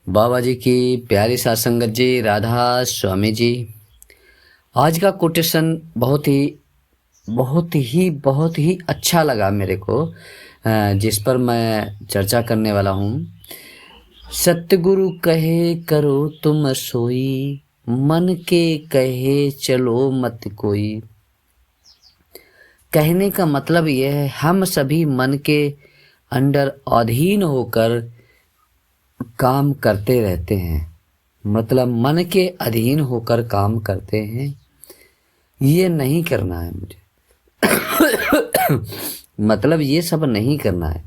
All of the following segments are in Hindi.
बाबा जी की प्यारी सात संगत जी, राधा स्वामी जी। आज का कोटेशन बहुत ही अच्छा लगा मेरे को, जिस पर मैं चर्चा करने वाला हूँ। सतगुरु कहे करो तुम सोई, मन के कहे चलो मत कोई। कहने का मतलब यह है, हम सभी मन के अंडर अधीन होकर काम करते रहते हैं। मतलब मन के अधीन होकर काम करते हैं, ये नहीं करना है मुझे। मतलब ये सब नहीं करना है।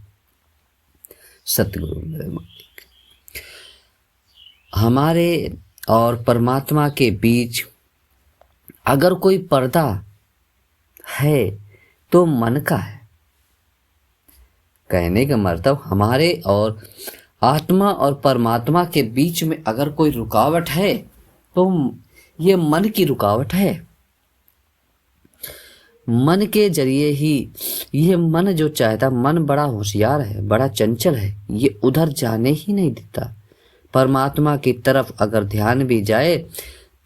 सतगुरु मेरे मालिक, हमारे और परमात्मा के बीच अगर कोई पर्दा है तो मन का है। कहने का मतलब, हमारे और आत्मा और परमात्मा के बीच में अगर कोई रुकावट है तो ये मन की रुकावट है। मन के जरिए ही ये मन जो चाहता, मन बड़ा होशियार है, बड़ा चंचल है, ये उधर जाने ही नहीं देता। परमात्मा की तरफ अगर ध्यान भी जाए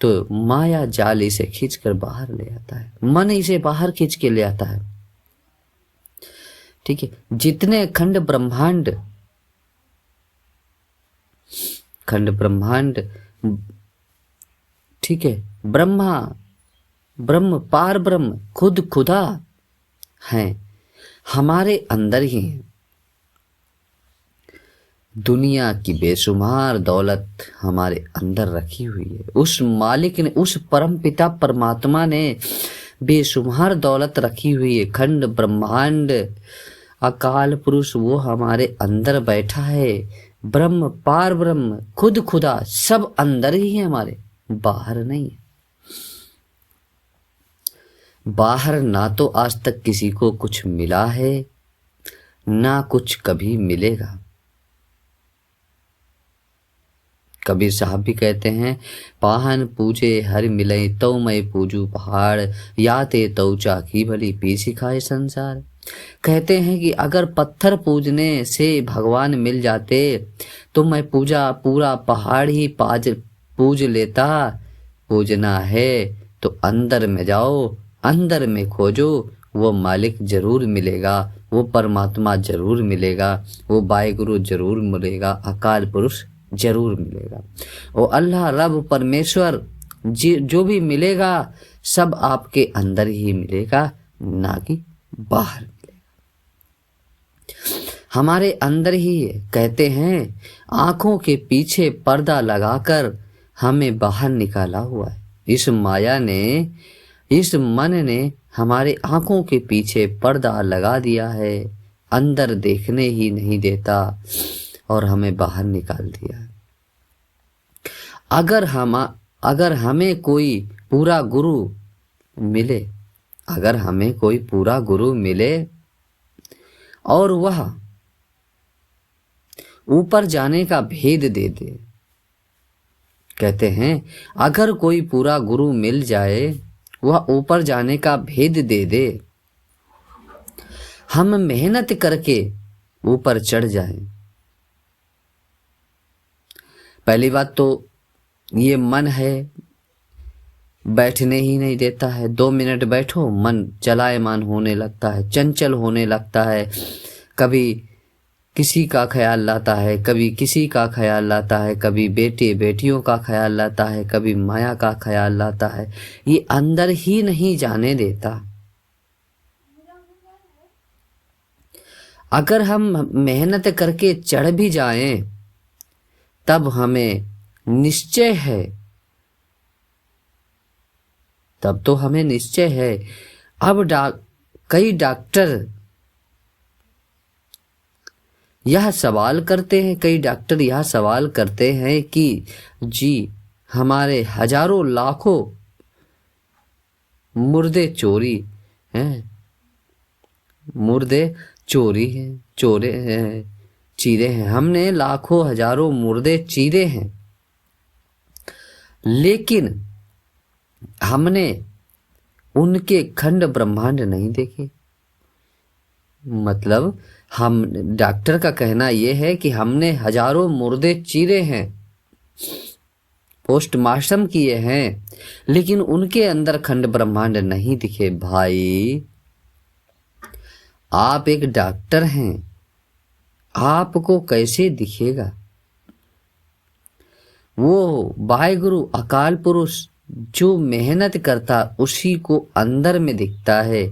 तो माया जाल इसे खींच कर बाहर ले आता है, मन इसे बाहर खींच के ले आता है। ठीक है, जितने खंड ब्रह्मांड, ठीक है, ब्रह्म पार ब्रह्म खुद खुदा हैं, हमारे अंदर ही हैं। दुनिया की बेशुमार दौलत हमारे अंदर रखी हुई है। उस मालिक ने, उस परम पिता परमात्मा ने बेशुमार दौलत रखी हुई है। खंड ब्रह्मांड अकाल पुरुष वो हमारे अंदर बैठा है। ब्रह्म पार ब्रह्म खुद खुदा सब अंदर ही है हमारे, बाहर नहीं है। बाहर ना तो आज तक किसी को कुछ मिला है, ना कुछ कभी मिलेगा। कबीर साहब भी कहते हैं, पाहन पूजे हर मिले तो मैं पूजू पहाड़, याते तो चाकी भली पी सिखाए संसार। कहते हैं कि अगर पत्थर पूजने से भगवान मिल जाते तो मैं पूरा पहाड़ ही पूज लेता। पूजना है तो अंदर में जाओ, अंदर में खोजो, वो मालिक जरूर मिलेगा, वो परमात्मा जरूर मिलेगा, वो वाहिगुरु जरूर मिलेगा, अकाल पुरुष जरूर मिलेगा। वो अल्लाह रब परमेश्वर जो भी मिलेगा सब आपके अंदर ही मिलेगा, ना कि बाहर मिलेगा। हमारे अंदर ही है। कहते हैं, आंखों के पीछे पर्दा लगाकर हमें बाहर निकाला हुआ है। इस माया ने, इस मन ने हमारे आंखों के पीछे पर्दा लगा दिया है, अंदर देखने ही नहीं देता और हमें बाहर निकाल दिया है। अगर हमें कोई पूरा गुरु मिले, अगर हमें कोई पूरा गुरु मिले और वह ऊपर जाने का भेद दे दे। कहते हैं, अगर कोई पूरा गुरु मिल जाए, वह ऊपर जाने का भेद दे दे, हम मेहनत करके ऊपर चढ़ जाएं। पहली बात तो ये मन है, बैठने ही नहीं देता है। 2 मिनट बैठो, मन चलायमान होने लगता है, चंचल होने लगता है। कभी किसी का ख्याल लाता है, कभी किसी का ख्याल लाता है, कभी बेटे बेटियों का ख्याल लाता है, कभी माया का ख्याल लाता है। ये अंदर ही नहीं जाने देता। अगर हम मेहनत करके चढ़ भी जाएं तब हमें निश्चय है, तब तो हमें निश्चय है। अब कई डॉक्टर यह सवाल करते हैं, कई डॉक्टर यह सवाल करते हैं कि जी हमारे हजारों लाखों मुर्दे चोरी हैं, मुर्दे चोरी हैं, चोरे हैं, चीरे हैं। हमने लाखों हजारों मुर्दे चीरे हैं, लेकिन हमने उनके खंड ब्रह्मांड नहीं देखे। मतलब हम, डॉक्टर का कहना यह है कि हमने हजारों मुर्दे चीरे हैं, पोस्टमार्टम किए हैं, लेकिन उनके अंदर खंड ब्रह्मांड नहीं दिखे। भाई आप एक डॉक्टर हैं, आपको कैसे दिखेगा? वो वाहिगुरु अकाल पुरुष जो मेहनत करता उसी को अंदर में दिखता है।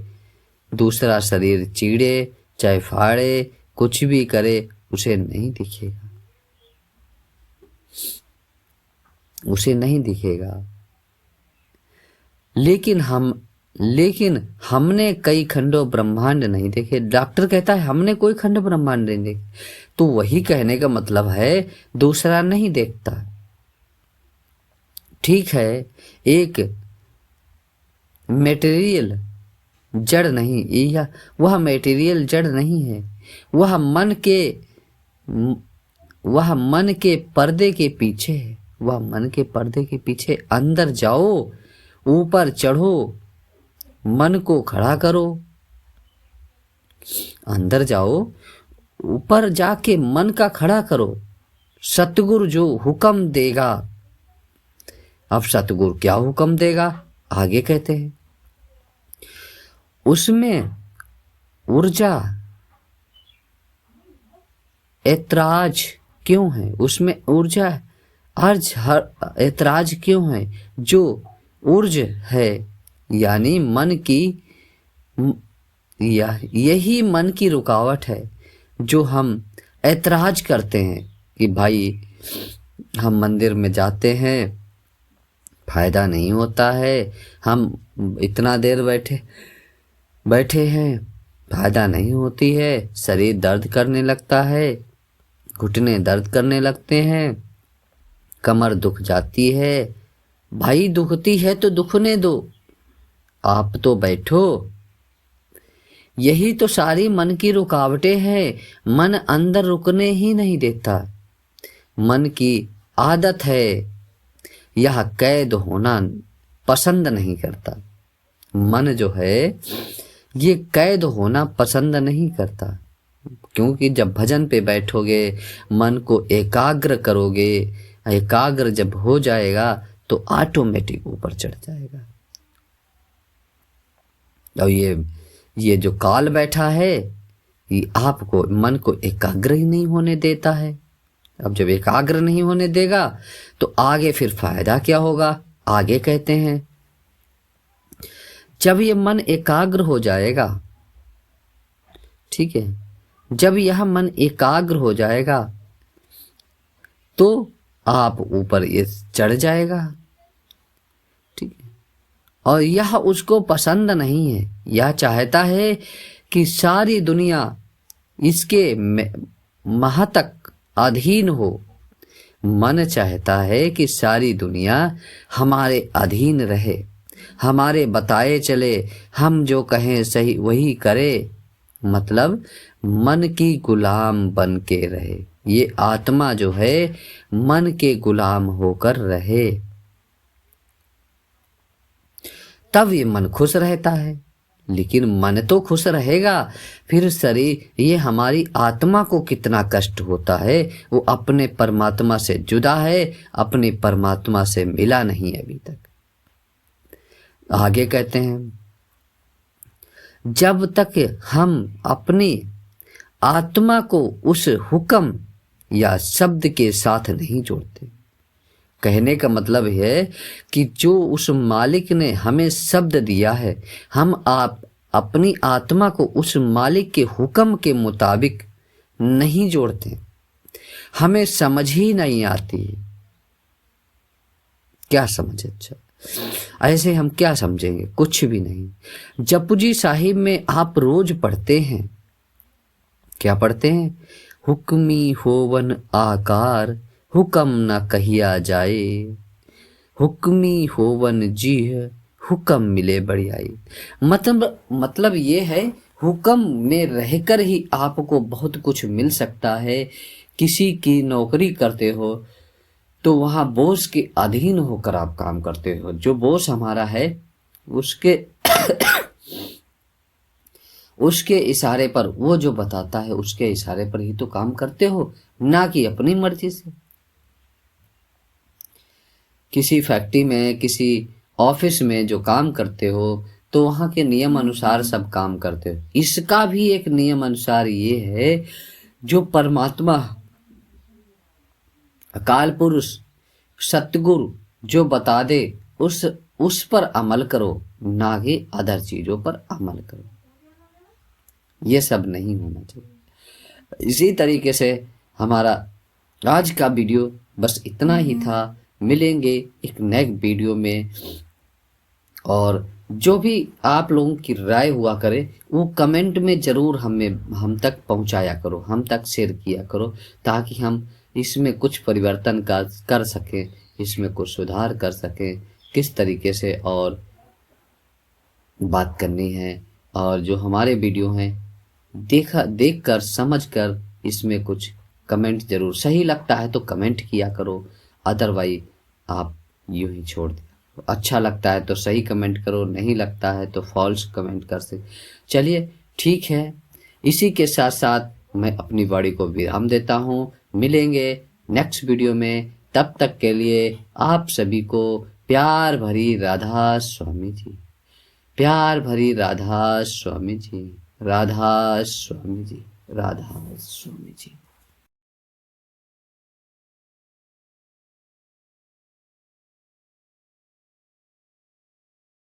दूसरा शरीर चीड़े चाहे फाड़े कुछ भी करे उसे नहीं दिखेगा, उसे नहीं दिखेगा। लेकिन हमने कई खंडों ब्रह्मांड नहीं देखे। डॉक्टर कहता है हमने कोई खंड ब्रह्मांड नहीं देखे, तो वही कहने का मतलब है दूसरा नहीं देखता। ठीक है, एक मटेरियल जड़ नहीं, या वह मटेरियल जड़ नहीं है, वह मन के पर्दे के पीछे है। वह मन के पर्दे के पीछे अंदर जाओ, ऊपर चढ़ो, मन को खड़ा करो। अंदर जाओ, ऊपर जाके मन का खड़ा करो। सतगुरु जो हुक्म देगा, अब सतगुरु क्या हुक्म देगा आगे कहते हैं। उसमें ऊर्जा ऐतराज क्यों है? उसमें ऊर्जा ऐतराज क्यों है? जो ऊर्ज है यानी मन की, यही मन की रुकावट है जो हम ऐतराज करते हैं कि भाई हम मंदिर में जाते हैं, फायदा नहीं होता है, हम इतना देर बैठे हैं, फायदा नहीं होती है, शरीर दर्द करने लगता है, घुटने दर्द करने लगते हैं, कमर दुख जाती है। भाई दुखती है तो दुखने दो, आप तो बैठो। यही तो सारी मन की रुकावटें हैं। मन अंदर रुकने ही नहीं देता। मन की आदत है, यह कैद होना पसंद नहीं करता। मन जो है ये कैद होना पसंद नहीं करता, क्योंकि जब भजन पे बैठोगे, मन को एकाग्र करोगे, एकाग्र जब हो जाएगा तो ऑटोमेटिक ऊपर चढ़ जाएगा। और ये जो काल बैठा है ये आपको, मन को एकाग्र ही नहीं होने देता है। अब जब एकाग्र नहीं होने देगा तो आगे फिर फायदा क्या होगा? आगे कहते हैं जब ये मन एकाग्र हो जाएगा, ठीक है, जब यह मन एकाग्र हो जाएगा तो आप ऊपर ये चढ़ जाएगा, ठीक है। और यह उसको पसंद नहीं है, यह चाहता है कि सारी दुनिया इसके महतक अधीन हो। मन चाहता है कि सारी दुनिया हमारे अधीन रहे, हमारे बताए चले, हम जो कहें सही वही करे, मतलब मन की गुलाम बन के रहे। ये आत्मा जो है मन के गुलाम होकर रहे, तब ये मन खुश रहता है। लेकिन मन तो खुश रहेगा, फिर शरीर, ये हमारी आत्मा को कितना कष्ट होता है। वो अपने परमात्मा से जुदा है, अपने परमात्मा से मिला नहीं अभी तक। आगे कहते हैं जब तक हम अपनी आत्मा को उस हुक्म या शब्द के साथ नहीं जोड़ते, कहने का मतलब है कि जो उस मालिक ने हमें शब्द दिया है, हम अपनी आत्मा को उस मालिक के हुक्म के मुताबिक नहीं जोड़ते, हमें समझ ही नहीं आती। क्या समझे? अच्छा, ऐसे हम क्या समझेंगे? कुछ भी नहीं। जपुजी साहिब में आप रोज पढ़ते हैं, क्या पढ़ते हैं? हुक्मी होवन आकार, हुक्म न कहिया जाए, हुक्मी होवन जीह, हुक्म मिले बढ़ियाई। मतलब ये है, हुक्म में रहकर ही आपको बहुत कुछ मिल सकता है। किसी की नौकरी करते हो तो वहाँ बॉस के अधीन होकर आप काम करते हो। जो बॉस हमारा है उसके इशारे पर, वो जो बताता है उसके इशारे पर ही तो काम करते हो, ना कि अपनी मर्जी से। किसी फैक्ट्री में, किसी ऑफिस में जो काम करते हो तो वहाँ के नियम अनुसार सब काम करते हो। इसका भी एक नियम अनुसार ये है, जो परमात्मा, अकाल पुरुष, सतगुरु जो बता दे उस पर अमल करो, ना कि अदर चीजों पर अमल करो। ये सब नहीं होना चाहिए। इसी तरीके से हमारा आज का वीडियो बस इतना ही था। मिलेंगे एक नए वीडियो में, और जो भी आप लोगों की राय हुआ करे वो कमेंट में ज़रूर हम तक पहुंचाया करो, हम तक शेयर किया करो, ताकि हम इसमें कुछ परिवर्तन कर सकें, इसमें कुछ सुधार कर सकें, किस तरीके से और बात करनी है। और जो हमारे वीडियो हैं देख कर समझ कर इसमें कुछ कमेंट ज़रूर, सही लगता है तो कमेंट किया करो, अदरवाइज आप यूं ही छोड़ दिया। अच्छा लगता है तो सही कमेंट करो, नहीं लगता है तो फॉल्स कमेंट कर से। चलिए ठीक है, इसी के साथ साथ मैं अपनी वाणी को विराम देता हूँ। मिलेंगे नेक्स्ट वीडियो में, तब तक के लिए आप सभी को प्यार भरी राधा स्वामी जी, प्यार भरी राधा स्वामी जी, राधा स्वामी जी, राधा स्वामी जी।